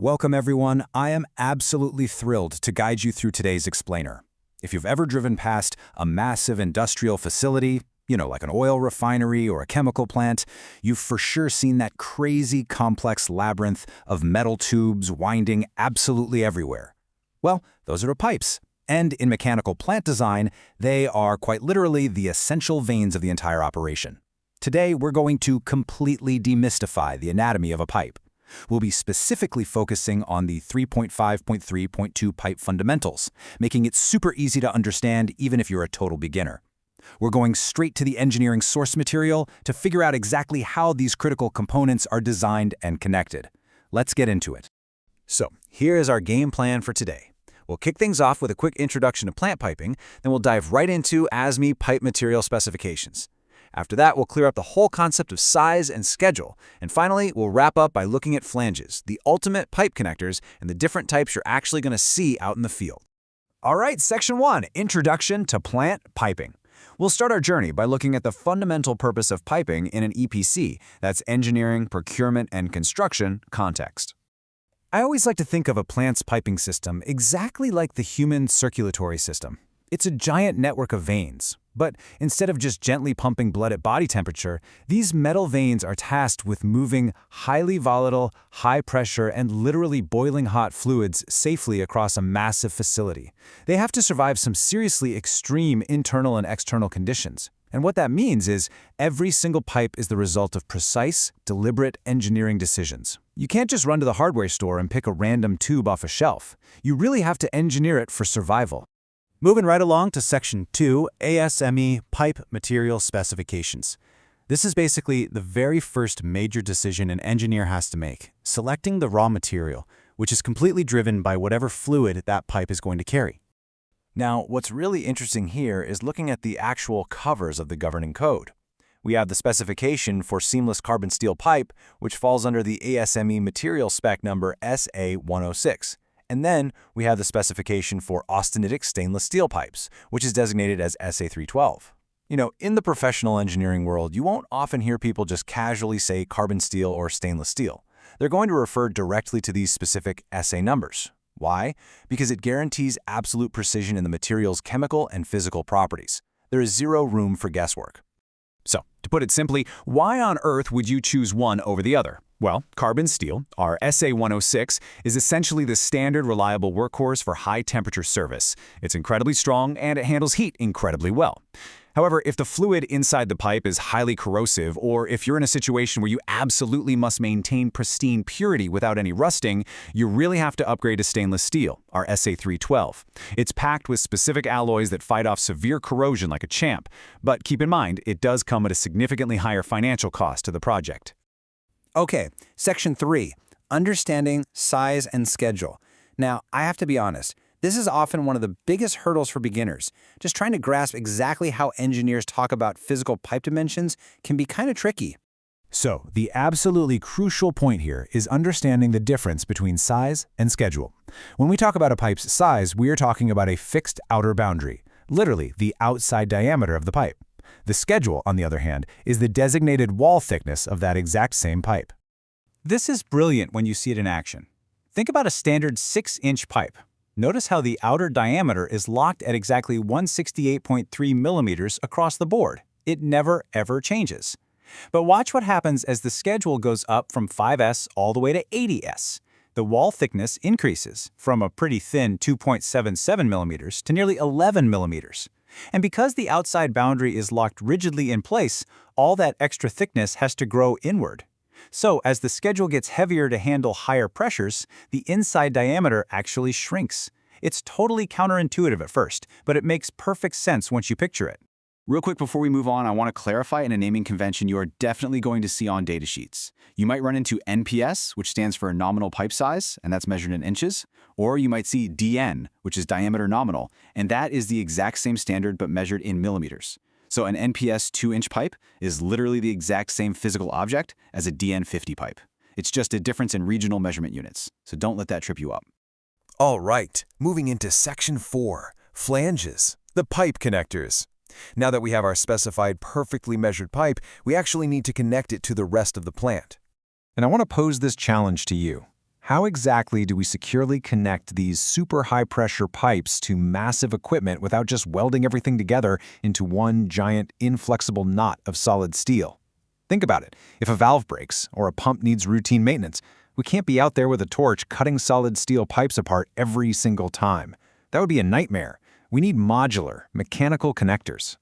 Welcome everyone, I am absolutely thrilled to guide you through today's explainer. If you've ever driven past a massive industrial facility, like an oil refinery or a chemical plant, you've for sure seen that crazy complex labyrinth of metal tubes winding absolutely everywhere. Well, those are the pipes. And in mechanical plant design, they are quite literally the essential veins of the entire operation. Today, we're going to completely demystify the anatomy of a pipe. We'll be specifically focusing on the 3.5.3.2 pipe fundamentals, making it super easy to understand even if you're a total beginner. We're going straight to the engineering source material to figure out exactly how these critical components are designed and connected. Let's get into it. So, here is our game plan for today. We'll kick things off with a quick introduction to plant piping, then we'll dive right into ASME pipe material specifications. After that, we'll clear up the whole concept of size and schedule. And finally, we'll wrap up by looking at flanges, the ultimate pipe connectors, and the different types you're actually going to see out in the field. All right, Section 1, Introduction to Plant Piping. We'll start our journey by looking at the fundamental purpose of piping in an EPC, that's engineering, procurement, and construction context. I always like to think of a plant's piping system exactly like the human circulatory system. It's a giant network of veins. But instead of just gently pumping blood at body temperature, these metal veins are tasked with moving highly volatile, high-pressure, and literally boiling hot fluids safely across a massive facility. They have to survive some seriously extreme internal and external conditions. And what that means is every single pipe is the result of precise, deliberate engineering decisions. You can't just run to the hardware store and pick a random tube off a shelf. You really have to engineer it for survival. Moving right along to Section 2, ASME Pipe Material Specifications. This is basically the very first major decision an engineer has to make, selecting the raw material, which is completely driven by whatever fluid that pipe is going to carry. Now, what's really interesting here is looking at the actual covers of the governing code. We have the specification for seamless carbon steel pipe, which falls under the ASME material spec number SA106. And then we have the specification for austenitic stainless steel pipes, which is designated as SA312. In the professional engineering world, you won't often hear people just casually say carbon steel or stainless steel. They're going to refer directly to these specific SA numbers. Why? Because it guarantees absolute precision in the material's chemical and physical properties. There is zero room for guesswork. So, to put it simply, why on earth would you choose one over the other? Well, carbon steel, our SA106, is essentially the standard reliable workhorse for high-temperature service. It's incredibly strong and it handles heat incredibly well. However, if the fluid inside the pipe is highly corrosive, or if you're in a situation where you absolutely must maintain pristine purity without any rusting, you really have to upgrade to stainless steel, our SA312. It's packed with specific alloys that fight off severe corrosion like a champ. But keep in mind, it does come at a significantly higher financial cost to the project. Okay, Section 3, Understanding Size and Schedule. Now, I have to be honest, this is often one of the biggest hurdles for beginners. Just trying to grasp exactly how engineers talk about physical pipe dimensions can be kind of tricky. So, the absolutely crucial point here is understanding the difference between size and schedule. When we talk about a pipe's size, we are talking about a fixed outer boundary, literally the outside diameter of the pipe. The schedule, on the other hand, is the designated wall thickness of that exact same pipe. This is brilliant when you see it in action. Think about a standard 6-inch pipe. Notice how the outer diameter is locked at exactly 168.3 millimeters across the board. It never, ever changes. But watch what happens as the schedule goes up from 5S all the way to 80S. The wall thickness increases from a pretty thin 2.77 millimeters to nearly 11 millimeters. And because the outside boundary is locked rigidly in place, all that extra thickness has to grow inward. So, as the schedule gets heavier to handle higher pressures, the inside diameter actually shrinks. It's totally counterintuitive at first, but it makes perfect sense once you picture it. Real quick before we move on, I want to clarify in a naming convention you are definitely going to see on datasheets. You might run into NPS, which stands for nominal pipe size, and that's measured in inches, or you might see DN, which is diameter nominal, and that is the exact same standard but measured in millimeters. So an NPS 2-inch pipe is literally the exact same physical object as a DN 50 pipe. It's just a difference in regional measurement units, so don't let that trip you up. All right, moving into Section 4, Flanges, the pipe connectors. Now that we have our specified perfectly measured pipe, we actually need to connect it to the rest of the plant. And I want to pose this challenge to you. How exactly do we securely connect these super high-pressure pipes to massive equipment without just welding everything together into one giant, inflexible knot of solid steel? Think about it. If a valve breaks or a pump needs routine maintenance, we can't be out there with a torch cutting solid steel pipes apart every single time. That would be a nightmare. We need modular, mechanical connectors.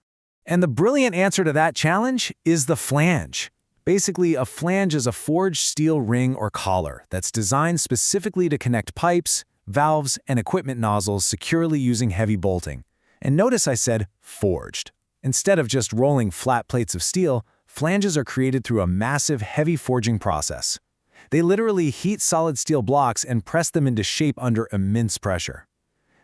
And the brilliant answer to that challenge is the flange. Basically, a flange is a forged steel ring or collar that's designed specifically to connect pipes, valves, and equipment nozzles securely using heavy bolting. And notice I said forged. Instead of just rolling flat plates of steel, flanges are created through a massive, heavy forging process. They literally heat solid steel blocks and press them into shape under immense pressure.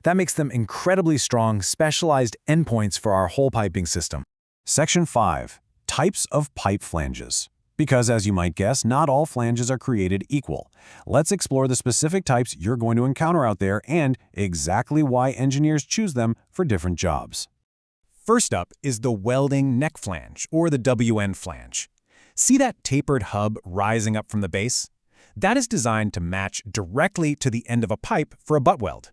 That makes them incredibly strong, specialized endpoints for our whole piping system. Section 5. Types of pipe flanges. Because, as you might guess, not all flanges are created equal. Let's explore the specific types you're going to encounter out there and exactly why engineers choose them for different jobs. First up is the welding neck flange, or the WN flange. See that tapered hub rising up from the base? That is designed to match directly to the end of a pipe for a butt weld.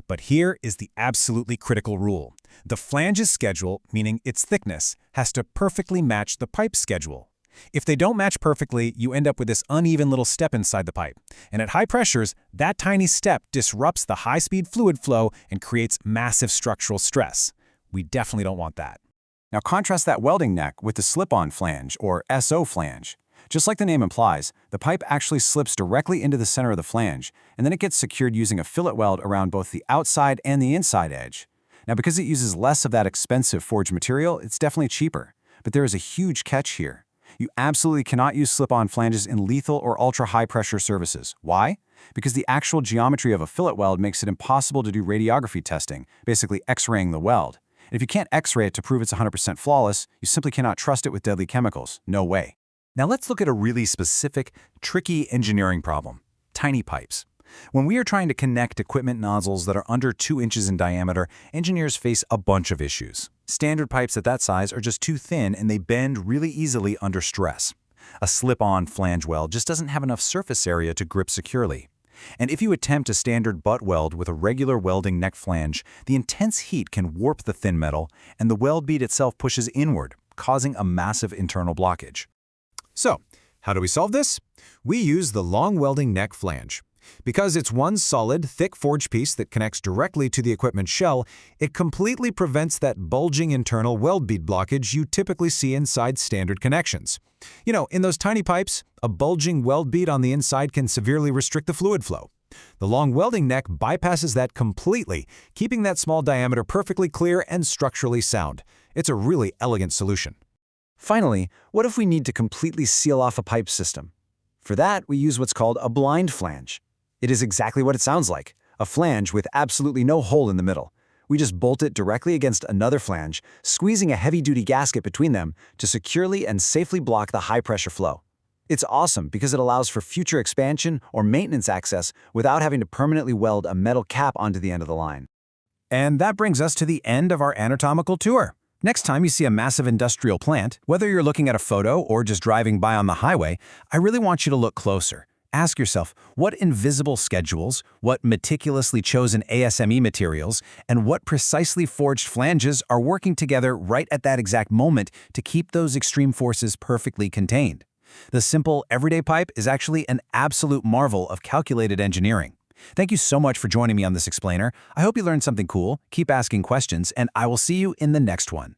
But here is the absolutely critical rule. The flange's schedule, meaning its thickness, has to perfectly match the pipe's schedule. If they don't match perfectly, you end up with this uneven little step inside the pipe. And at high pressures, that tiny step disrupts the high-speed fluid flow and creates massive structural stress. We definitely don't want that. Now contrast that welding neck with the slip-on flange, or SO flange. Just like the name implies, the pipe actually slips directly into the center of the flange, and then it gets secured using a fillet weld around both the outside and the inside edge. Now, because it uses less of that expensive forged material, it's definitely cheaper. But there is a huge catch here. You absolutely cannot use slip-on flanges in lethal or ultra-high-pressure services. Why? Because the actual geometry of a fillet weld makes it impossible to do radiography testing, basically X-raying the weld. And if you can't X-ray it to prove it's 100% flawless, you simply cannot trust it with deadly chemicals. No way. Now let's look at a really specific, tricky engineering problem: tiny pipes. When we are trying to connect equipment nozzles that are under 2 inches in diameter, engineers face a bunch of issues. Standard pipes at that size are just too thin and they bend really easily under stress. A slip-on flange weld just doesn't have enough surface area to grip securely. And if you attempt a standard butt weld with a regular welding neck flange, the intense heat can warp the thin metal, and the weld bead itself pushes inward, causing a massive internal blockage. So, how do we solve this? We use the long welding neck flange. Because it's one solid, thick forged piece that connects directly to the equipment shell, it completely prevents that bulging internal weld bead blockage you typically see inside standard connections. You know, in those tiny pipes, a bulging weld bead on the inside can severely restrict the fluid flow. The long welding neck bypasses that completely, keeping that small diameter perfectly clear and structurally sound. It's a really elegant solution. Finally, what if we need to completely seal off a pipe system? For that, we use what's called a blind flange. It is exactly what it sounds like, a flange with absolutely no hole in the middle. We just bolt it directly against another flange, squeezing a heavy-duty gasket between them to securely and safely block the high-pressure flow. It's awesome because it allows for future expansion or maintenance access without having to permanently weld a metal cap onto the end of the line. And that brings us to the end of our anatomical tour. Next time you see a massive industrial plant, whether you're looking at a photo or just driving by on the highway, I really want you to look closer. Ask yourself, what invisible schedules, what meticulously chosen ASME materials, and what precisely forged flanges are working together right at that exact moment to keep those extreme forces perfectly contained? The simple, everyday pipe is actually an absolute marvel of calculated engineering. Thank you so much for joining me on this explainer. I hope you learned something cool, keep asking questions, and I will see you in the next one.